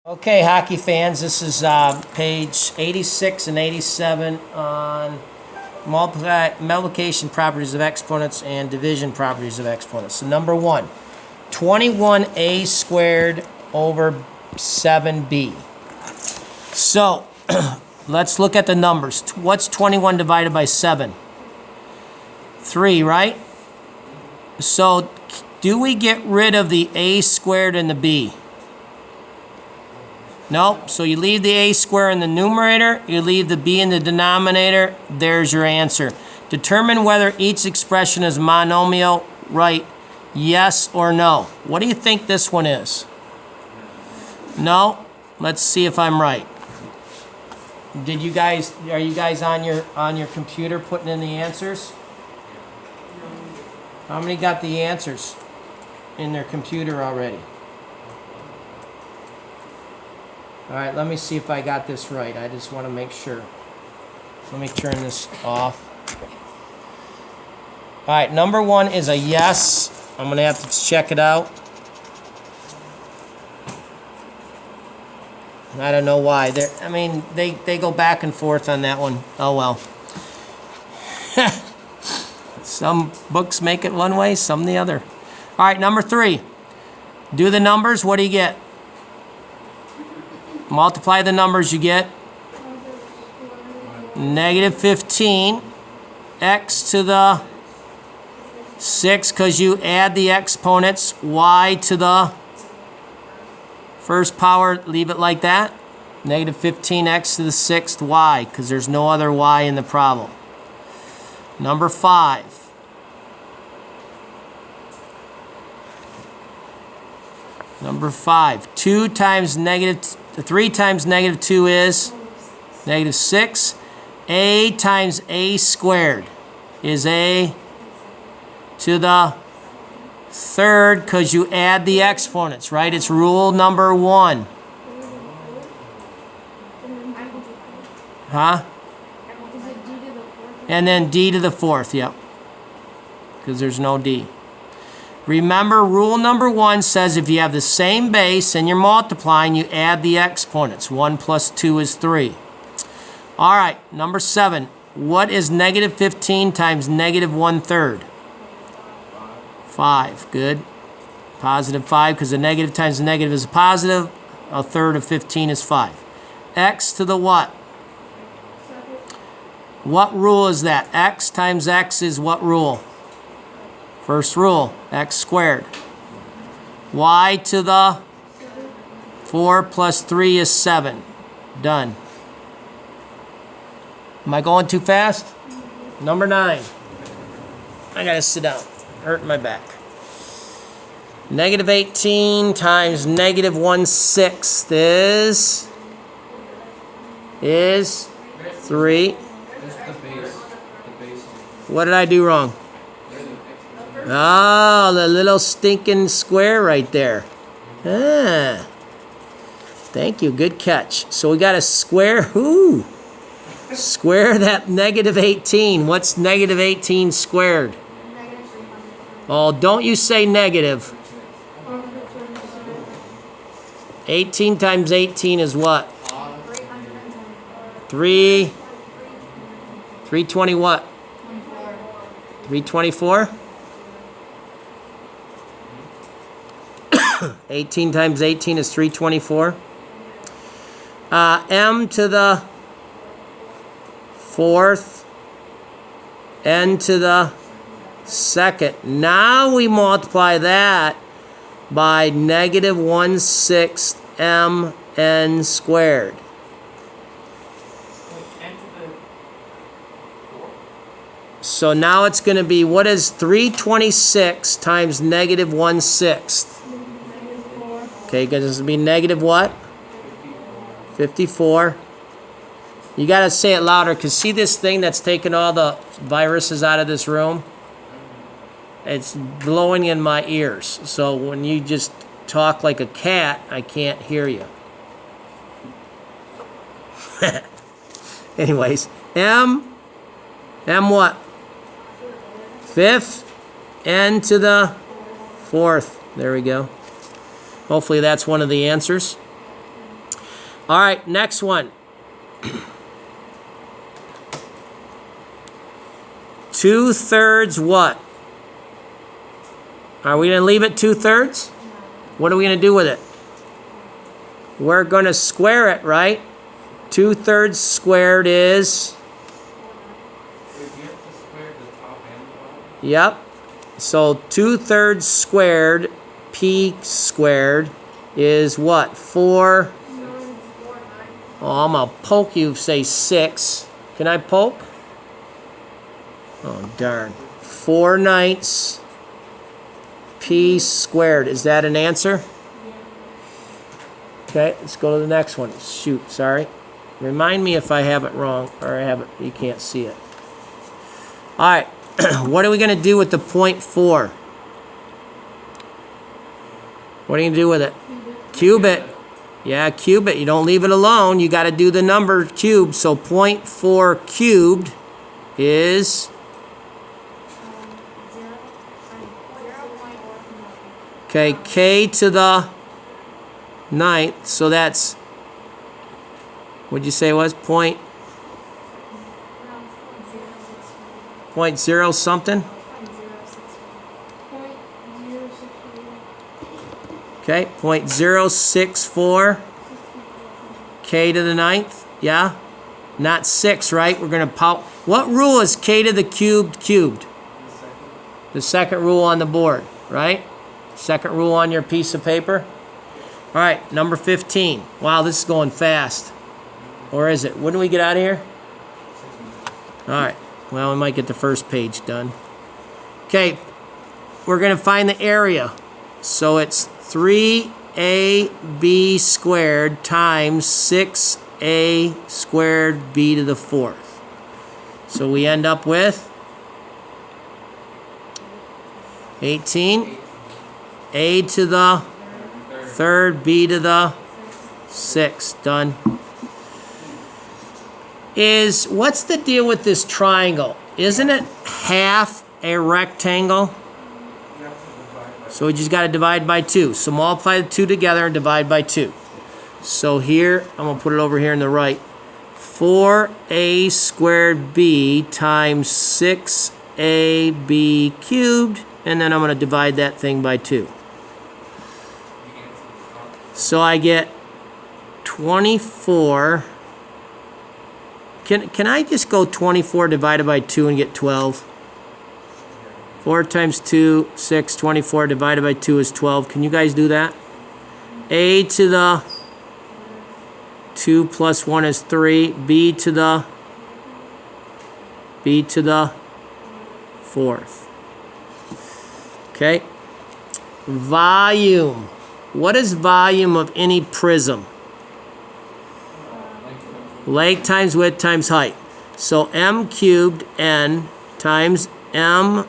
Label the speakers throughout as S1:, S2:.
S1: Okay, hockey fans, this is page 86 and 87 on multiplication properties of exponents and division properties of exponents. So number one, 21a squared over 7b. So let's look at the numbers. What's 21 divided by 7? 3, right? So do we get rid of the a squared and the b? Nope. So you leave the a squared in the numerator, you leave the b in the denominator. There's your answer. Determine whether each expression is monomial. Right? Yes or no. What do you think this one is? No? Let's see if I'm right. Are you guys on your computer putting in the answers? How many got the answers in their computer already? All right, let me see if I got this right. I just want to make sure. Let me turn this off. All right, number one is a yes. I'm going to have to check it out. I don't know why. They go back and forth on that one. Oh, well. Some books make it one way, some the other. All right, number three. Do the numbers. What do you get? Multiply the numbers, you get negative 15 x to the 6 because you add the exponents, y to the first power, leave it like that. Negative 15x to the 6th y because there's no other y in the problem. Number 5. Number 5. 3 times negative 2 is negative 6. A times a squared is a to the 3rd because you add the exponents, right? It's rule number 1. Huh? And then d to the 4th, yep. Because there's no d. Remember, rule number 1 says if you have the same base and you're multiplying, you add the exponents. 1 plus 2 is 3. All right, number 7. What is negative 15 times negative 1/3? 5. Good. Positive 5 because the negative times the negative is a positive. 1/3 of 15 is 5. X to the what? What rule is that? X times x is what rule? First rule, x squared. Y to the 4 plus 3 is 7. Done. Am I going too fast? Number 9. I gotta sit down. Hurting my back. Negative 18 times negative 1/6 is 3. What did I do wrong? Oh, the little stinking square right there. Ah. Thank you. Good catch. So we got to square. Ooh. Square that negative 18. What's negative 18 squared? Oh, don't you say negative. 18 times 18 is what? 320 what? 324? 18 times 18 is 324. M to the 4th, n to the 2nd. Now we multiply that by negative 1/6 mn squared. So now it's going to be, what is 326 times negative 1/6? Okay, because this will be negative what? 54. You got to say it louder because see this thing that's taking all the viruses out of this room? It's blowing in my ears. So when you just talk like a cat, I can't hear you. Anyways, M what? 5th, n to the 4th. There we go. Hopefully that's one of the answers. All right, next one. 2/3 what? Are we going to leave it 2/3? What are we going to do with it? We're going to square it, right? 2/3 squared is? Yep. So 2/3 squared, p squared, is what? 4? Oh, I'm going to poke you, say 6. Can I poke? Oh, darn. 4/9 p squared. Is that an answer? Okay, let's go to the next one. Shoot, sorry. Remind me if I have it wrong, or I have it, you can't see it. All right, what are we going to do with the 0.4? What are you going to do with it? Cube it. Yeah, cube it. You don't leave it alone. You got to do the number cubed. So 0.4 cubed is... Okay, k to the 9th. So that's... What'd you say it was? Point 0 something? Okay, 0.064 k to the 9th. Yeah? Not 6, right? We're going to pop. What rule is k to the cubed cubed? The second rule on the board, right? Second rule on your piece of paper. All right, number 15. Wow, this is going fast. Or is it? When do we get out of here? All right. Well, we might get the first page done. Okay, we're going to find the area. So it's 3ab squared times 6a squared b to the 4th. So we end up with 18. A to the 3rd, b to the 6th. Done. What's the deal with this triangle? Isn't it half a rectangle? So we just got to divide by 2. So multiply the 2 together and divide by 2. So here, I'm going to put it over here on the right. 4a squared b times 6ab cubed. And then I'm going to divide that thing by 2. So I get 24. Can I just go 24 divided by 2 and get 12? 4 times 2, 6, 24 divided by 2 is 12. Can you guys do that? A to the 2 plus 1 is 3. B to the 4th. Okay. Volume. What is volume of any prism? Length times width times height. So m cubed n times mn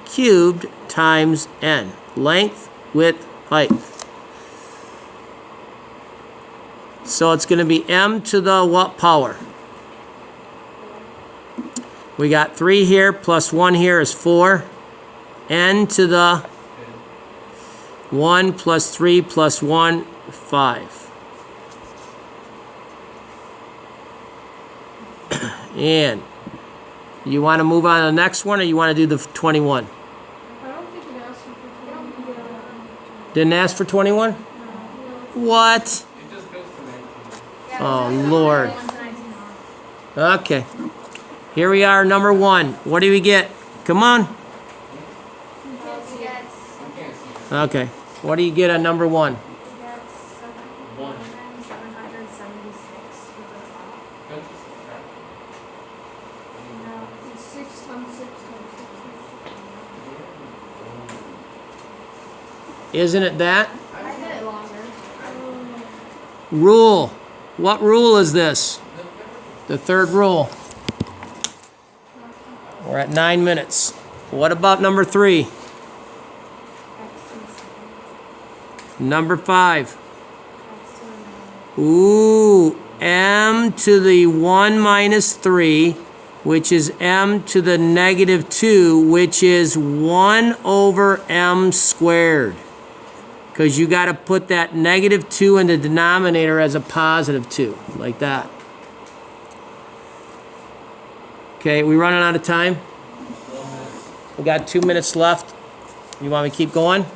S1: cubed times n. Length, width, height. So it's going to be m to the what power? We got 3 here plus 1 here is 4. N to the 1 plus 3 plus 1, 5. And you want to move on to the next one, or you want to do the 21?
S2: I don't think it asked for 21.
S1: Didn't ask for 21?
S2: No.
S1: What?
S3: It just goes to 19.
S1: Oh, Lord. Okay. Here we are, number 1. What do we get? Come on. Okay. What do you get on number 1?
S2: 6 times 6 times 6.
S1: Isn't it that?
S2: I did it longer.
S1: Rule. What rule is this? The third rule. We're at 9 minutes. What about number 3? Number 5. Ooh, m to the 1 minus 3, which is m to the negative 2, which is 1 over m squared. because you got to put that negative 2 in the denominator as a positive 2, like that. Okay, we running out of time? We got 2 minutes left. You want me to keep going?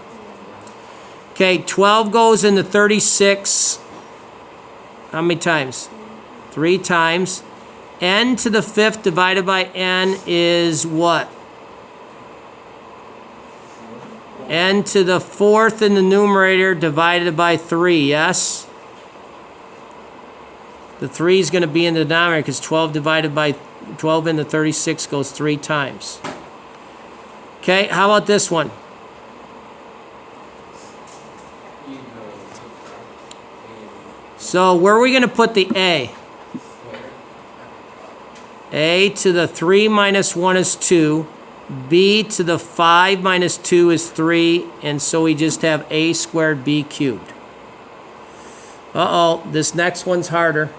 S1: Okay, 12 goes into 36. How many times? 3 times. N to the 5th divided by n is what? N to the 4th in the numerator divided by 3, yes? The 3 is going to be in the denominator because 12 divided by 12 into 36 goes 3 times. Okay, how about this one? So where are we going to put the a? A to the 3 minus 1 is 2. B to the 5 minus 2 is 3. And so we just have a squared b cubed. Uh-oh, this next one's harder.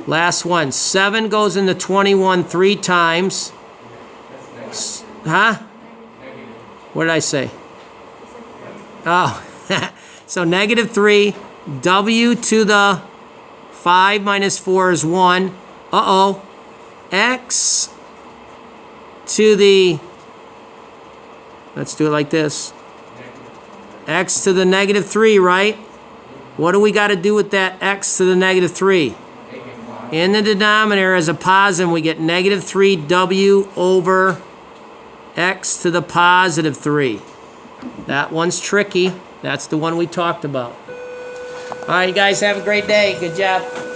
S1: Last one. 7 goes into 21 3 times. Huh? What did I say? Oh, so negative 3. W to the 5 minus 4 is 1. Uh-oh. X to the, let's do it like this. X to the negative 3, right? What do we got to do with that x to the negative 3? In the denominator as a positive, we get negative 3w over x to the positive 3. That one's tricky. That's the one we talked about. All right, you guys have a great day. Good job.